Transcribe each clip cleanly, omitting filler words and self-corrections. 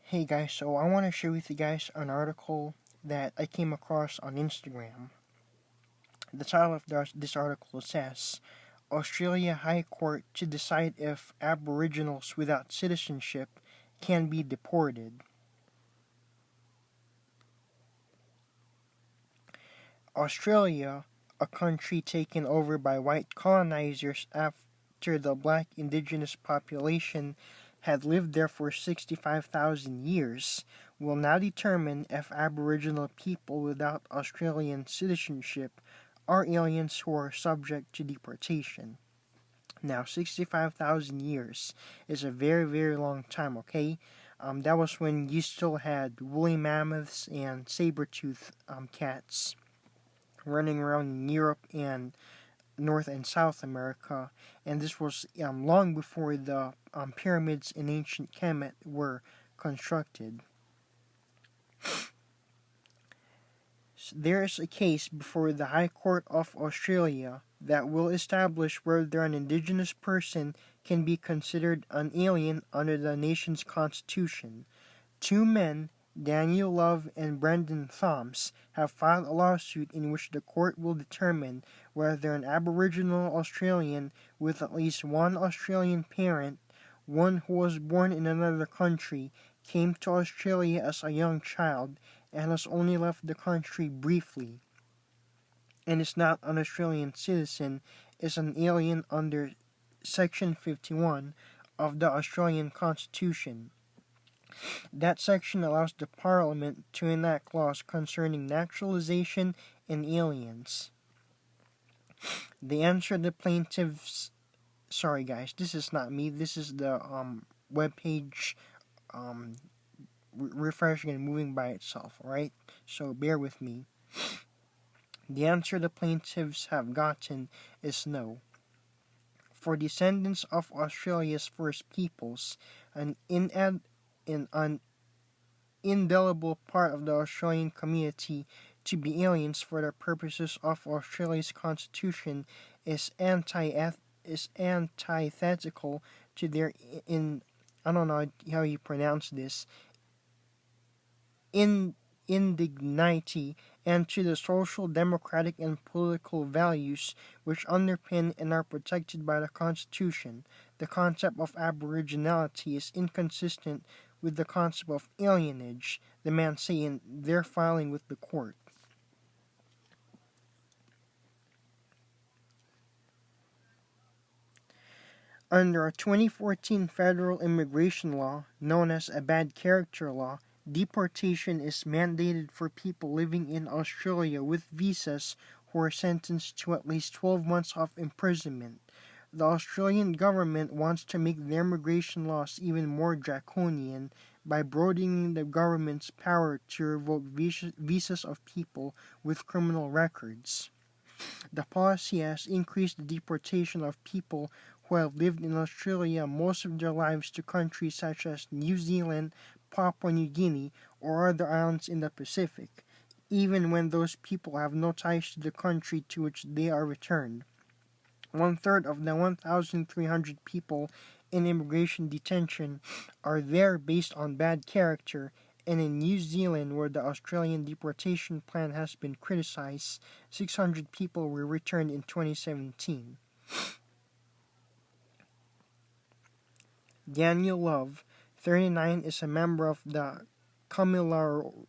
Hey guys, so I want to share with you guys an article that I came across on Instagram. The title of this article says, Australia High Court to decide if Aboriginals without citizenship can be deported. Australia, a country taken over by white colonizers after the black indigenous population had lived there for 65,000 years, will now determine if Aboriginal people without Australian citizenship are aliens who are subject to deportation. Now, 65,000 years is a very, very long time, okay? That was when you still had woolly mammoths and saber-toothed cats running around in Europe and North and South America, and this was long before the pyramids in ancient Kemet were constructed. There is a case before the High Court of Australia that will establish whether an Indigenous person can be considered an alien under the nation's constitution. Two men, Daniel Love and Brendan Thoms, have filed a lawsuit in which the court will determine whether an Aboriginal Australian with at least one Australian parent, one who was born in another country, came to Australia as a young child and has only left the country briefly, and is not an Australian citizen, is an alien under Section 51 of the Australian Constitution. That section allows the Parliament to enact laws concerning naturalization and aliens. The answer the plaintiffs... Sorry guys, this is not me. This is the webpage refreshing and moving by itself, alright? So bear with me. The answer the plaintiffs have gotten is no. For descendants of Australia's First Peoples, an indelible part of the Australian community, to be aliens for the purposes of Australia's constitution is antithetical to their I don't know how you pronounce this, indignity, and to the social, democratic, and political values which underpin and are protected by the Constitution. The concept of aboriginality is inconsistent with the concept of alienage, the man say in their filing with the court. Under a 2014 federal immigration law, known as a bad character law, deportation is mandated for people living in Australia with visas who are sentenced to at least 12 months of imprisonment. The Australian government wants to make their immigration laws even more draconian by broadening the government's power to revoke visas of people with criminal records. The policy has increased the deportation of people who have lived in Australia most of their lives to countries such as New Zealand, Papua New Guinea, or other islands in the Pacific, even when those people have no ties to the country to which they are returned. One-third of the 1,300 people in immigration detention are there based on bad character, and in New Zealand, where the Australian deportation plan has been criticized, 600 people were returned in 2017. Daniel Love, 39, is a member of the Kamilaroi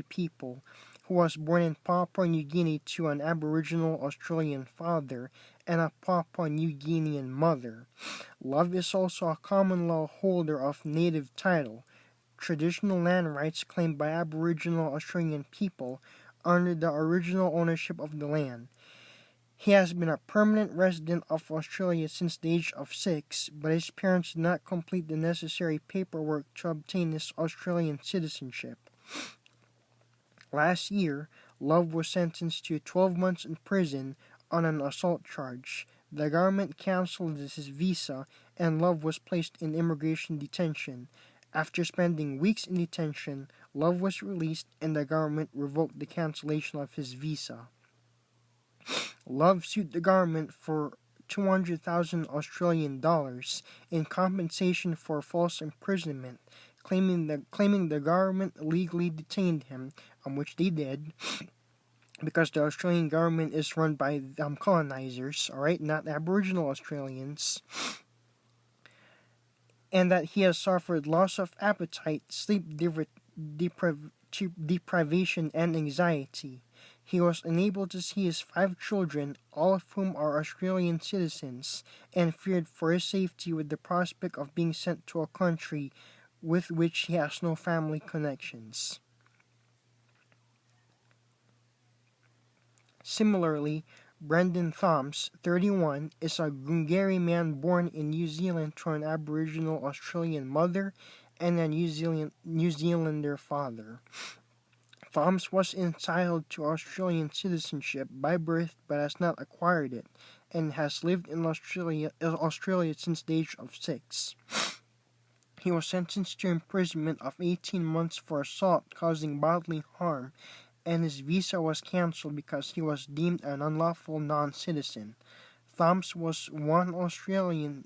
people, who was born in Papua New Guinea to an Aboriginal Australian father and a Papua New Guinean mother. Love is also a common law holder of native title, traditional land rights claimed by Aboriginal Australian people under the original ownership of the land. He has been a permanent resident of Australia since the age of 6, but his parents did not complete the necessary paperwork to obtain his Australian citizenship. Last year, Love was sentenced to 12 months in prison on an assault charge. The government cancelled his visa, and Love was placed in immigration detention. After spending weeks in detention, Love was released and the government revoked the cancellation of his visa. Love sued the government for 200,000 Australian dollars in compensation for false imprisonment, claiming the government illegally detained him, which they did, because the Australian government is run by colonizers, all right, not Aboriginal Australians, and that he has suffered loss of appetite, deprivation, and anxiety. He was unable to see his 5 children, all of whom are Australian citizens, and feared for his safety with the prospect of being sent to a country with which he has no family connections. Similarly, Brendan Thoms, 31, is a Gungari man born in New Zealand to an Aboriginal Australian mother and a New Zealander father. Thoms was entitled to Australian citizenship by birth but has not acquired it, and has lived in Australia since the age of 6. He was sentenced to imprisonment of 18 months for assault causing bodily harm, and his visa was cancelled because he was deemed an unlawful non-citizen. Thoms has one Australian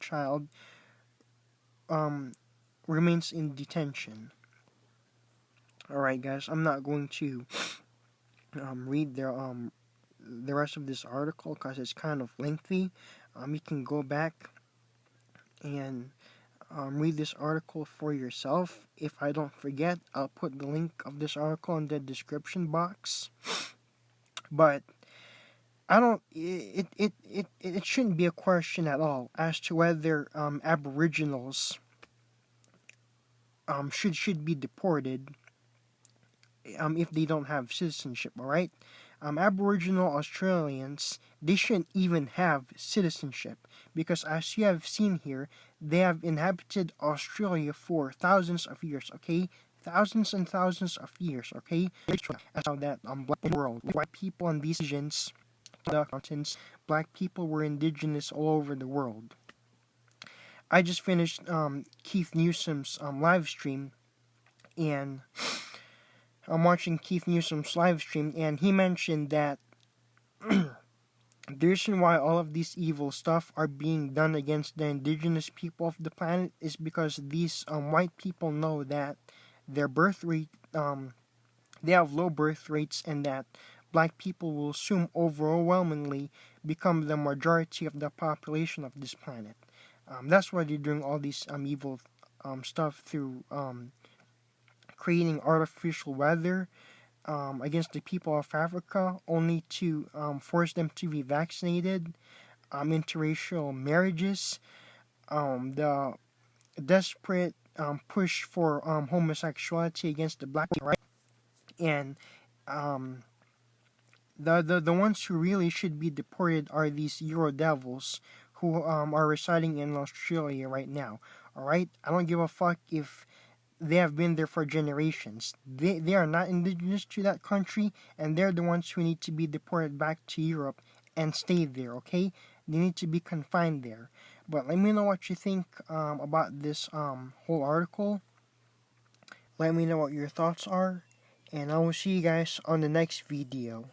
child, remains in detention. Alright guys, I'm not going to read the rest of this article because it's kind of lengthy. You can go back and read this article for yourself. If I don't forget, I'll put the link of this article in the description box. But I don't. It shouldn't be a question at all as to whether Aboriginals should be deported if they don't have citizenship. All right. Aboriginal Australians, they shouldn't even have citizenship because, as you have seen here, they have inhabited Australia for thousands of years, okay? Thousands and thousands of years, okay? That's how that black world, white people and these regions, the continents, black people were indigenous all over the world. I just finished Keith Newsom's live stream, and I'm watching Keith Newsom's live stream, and he mentioned that the reason why all of these evil stuff are being done against the indigenous people of the planet is because these white people know that their birth rate, they have low birth rates, and that black people will soon overwhelmingly become the majority of the population of this planet. That's why they're doing all these evil stuff through creating artificial weather against the people of Africa, only to force them to be vaccinated, interracial marriages, the desperate push for homosexuality against the black people, right? And the ones who really should be deported are these Euro devils who are residing in Australia right now. All right, I don't give a fuck if they have been there for generations. They are not indigenous to that country, and they're the ones who need to be deported back to Europe and stay there, okay? They need to be confined there. But let me know what you think about this whole article. Let me know what your thoughts are, and I will see you guys on the next video.